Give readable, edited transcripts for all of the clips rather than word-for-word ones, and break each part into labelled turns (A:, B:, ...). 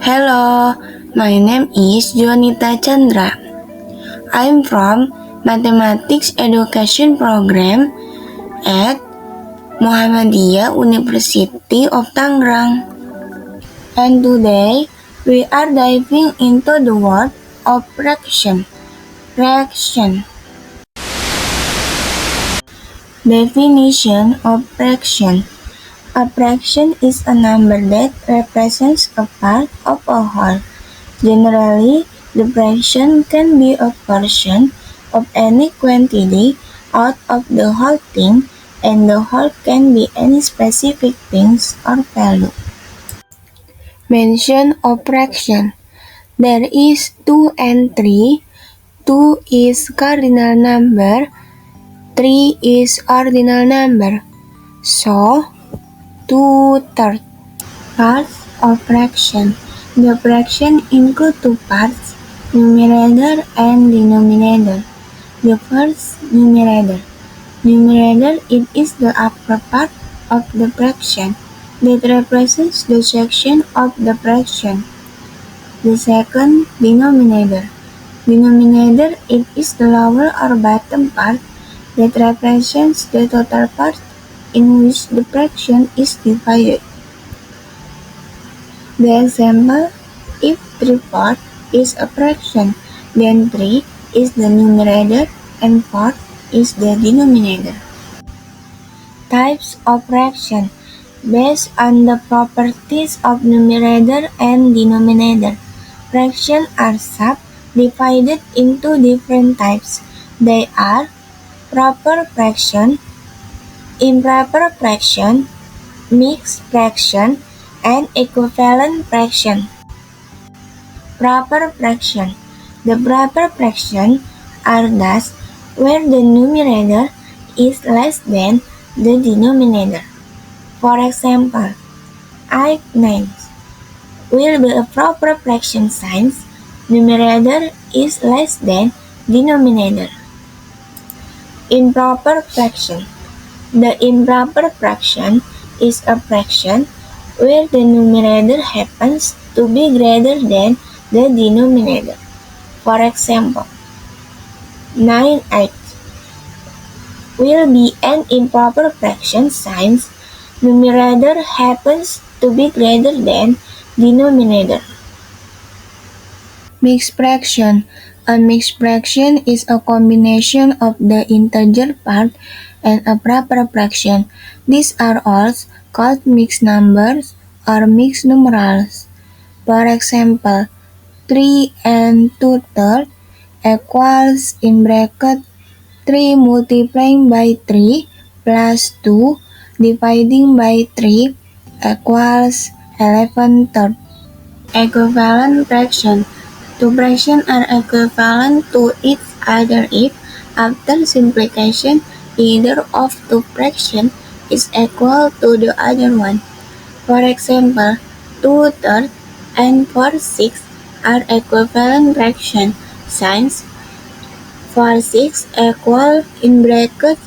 A: Hello, my name is Jonita Chandra. I'm from Mathematics Education Program at Muhammadiyah University of Tangerang. And today, we are diving into the world of fraction. Definition of fraction. A fraction is a number that represents a part of a whole. Generally, the fraction can be a portion of any quantity out of the whole thing, and the whole can be any specific things or value. Mention of fraction. There is 2 and 3. 2 is cardinal number, 3 is ordinal number. So, 2/3. Parts of fraction. The fraction include two parts, numerator and denominator. The first, numerator. Numerator, it is the upper part of the fraction that represents the section of the fraction. The second, denominator. Denominator, it is the lower or bottom part that represents the total part in which the fraction is divided. The example, if 3/4 is a fraction, then 3 is the numerator and 4 is the denominator. Types of fraction. Based on the properties of numerator and denominator, fractions are subdivided into different types. They are proper fraction, improper fraction, mixed fraction, and equivalent fraction. Proper fraction. The proper fractions are those where the numerator is less than the denominator. For example, 8/9 will be a proper fraction since numerator is less than denominator. Improper fraction. The improper fraction is a fraction where the numerator happens to be greater than the denominator. For example, 9/8 will be an improper fraction since numerator happens to be greater than denominator. Mixed fraction. A mixed fraction is a combination of the integer part and a proper fraction. These are also called mixed numbers or mixed numerals. For example, 3 and 2/3 equals in bracket 3 multiplying by 3 plus 2 dividing by 3 equals 11/3. Equivalent fraction. Two fractions are equivalent to each other if, after simplification, either of two fractions is equal to the other one. For example, 2/3 and 4/6 are equivalent fractions since 4/6 equal in bracket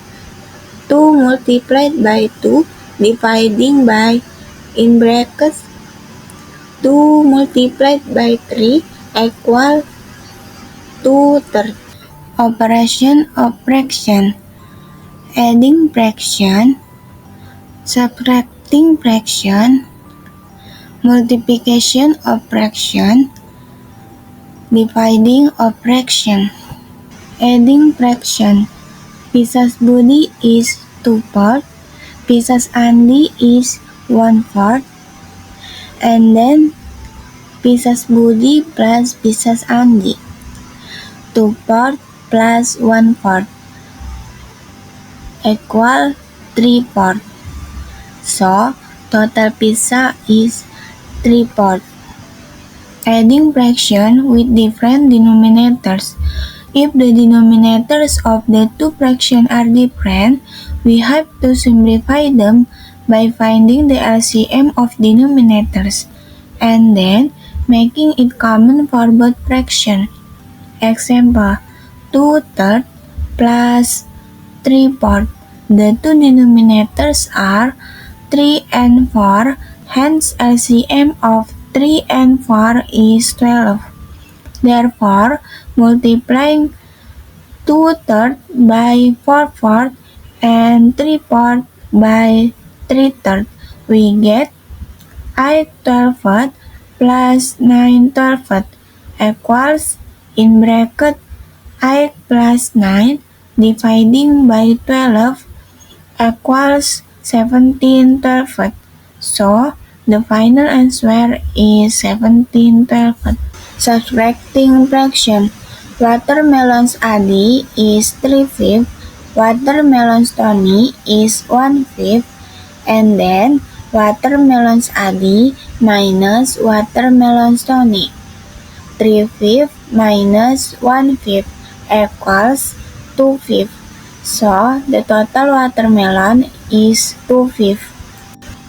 A: 2 multiplied by 2 dividing by in brackets 2 multiplied by 3 equal 2/3. Operation of fraction. Adding fraction, subtracting fraction, multiplication of fraction, dividing of fraction. Adding fraction. Pisas Budi is 2/4, Pisas Andi is 1/4, and then Pisas Budi plus Pisas Andi. 2/4 plus 1/4 equal 3/4. So, total pisa is 3/4. Adding fraction with different denominators. If the denominators of the two fractions are different, we have to simplify them by finding the LCM of denominators and then making it common for both fractions. Example, 2/3 plus 3/4. The two denominators are 3 and 4, hence LCM of 3 and 4 is 12. Therefore, multiplying 2/3 by 4/4 and 3/4 by 3/3, we get 8/12 plus 9/12 equals in bracket 8 plus 9 dividing by 12 equals 17/12. So, the final answer is 17/12. Subtracting fraction. Watermelon's Adi is 3/5, watermelon's Tony is 1/5, and then watermelon's Adi minus watermelon's Tony. 3/5 minus 1/5 equals 2/5. So, the total watermelon is 2/5.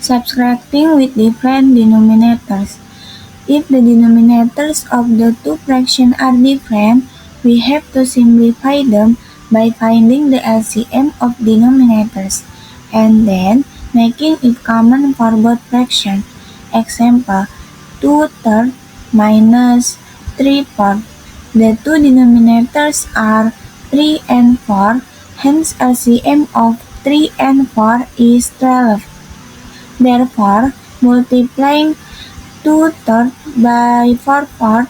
A: Subtracting with different denominators. If the denominators of the two fractions are different, we have to simplify them by finding the LCM of denominators and then making it common for both fractions. Example, 2/3 minus 3/4. The two denominators are 3 and 4, hence LCM of 3 and 4 is 12. Therefore, multiplying 2/3 by 4/4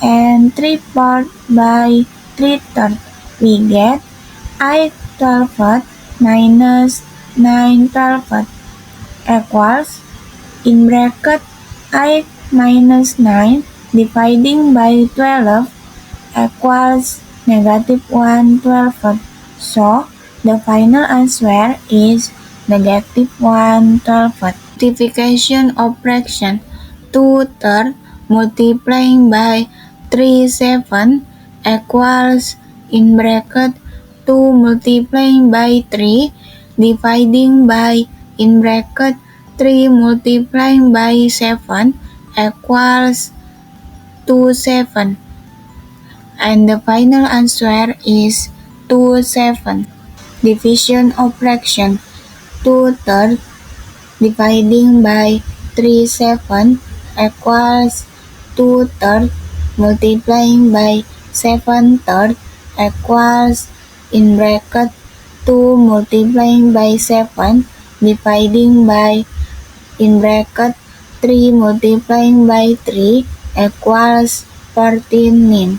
A: and 3/4 by 3/3, we get 8/12 minus 9/12 equals in bracket 8 minus 9 dividing by 12 equals negative 1/12. So, the final answer is negative 1/12. Multiplication of fraction. 2/3 multiplying by 3/7 equals in bracket 2 multiplying by 3 dividing by in bracket 3 multiplying by 7 equals 2/7, and the final answer is 2/7. Division of fraction. 2/3 dividing by 3/7 equals 2/3 multiplying by 7/3 equals in bracket 2 multiplying by 7 dividing by in bracket 3 multiplying by 3 equals 14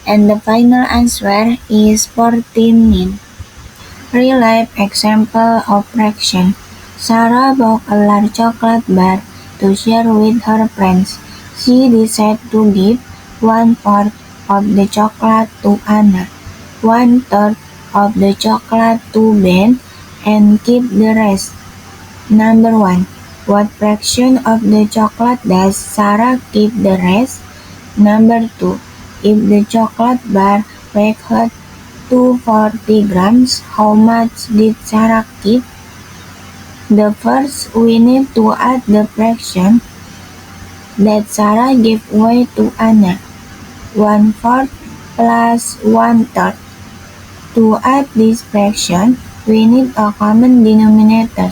A: and the final answer is 14. Real life example of fraction. Sarah bought a large chocolate bar to share with her friends. She decided to give 1/4 of the chocolate to Anna, 1/3 of the chocolate to Ben, and keep the rest. Number 1. What fraction of the chocolate does Sarah keep the rest? Number 2. If the chocolate bar weighed 240 grams, how much did Sarah keep? First, we need to add the fraction that Sarah gave away to Anna. 1/4 plus 1/3. To add this fraction, we need a common denominator,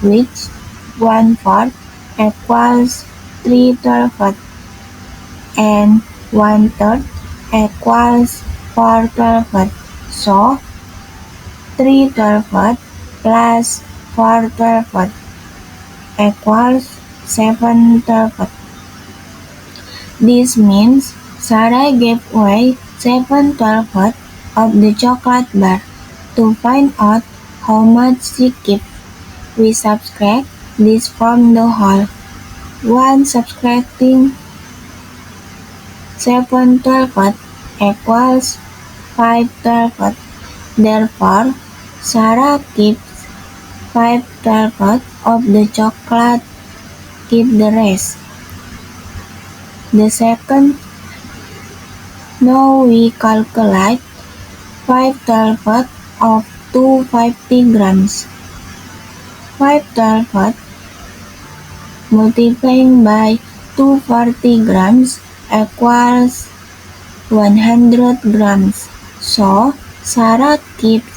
A: which 1/4 equals 3/12 and 1/3 equals 4/12. So, 3/12 plus 4/12 equals 7/12. This means Sarah gave away 7/12 of the chocolate bar. To find out how much she kept, we subtract this from the whole. 1 subtracting 7/12 equals 5/12. Therefore, Sarah keeps 5/12 of the chocolate, keep the rest. The second, now we calculate 5/12 of 250 grams. 5/12 multiplying by 240 grams equals 100 grams. So, Sarah keeps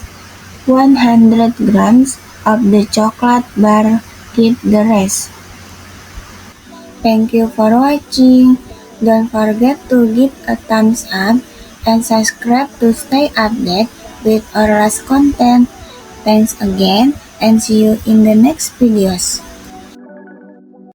A: 100 grams of the chocolate bar, keep the rest. Thank you for watching. Don't forget to give a thumbs up and subscribe to stay updated with our last content. Thanks again and see you in the next videos.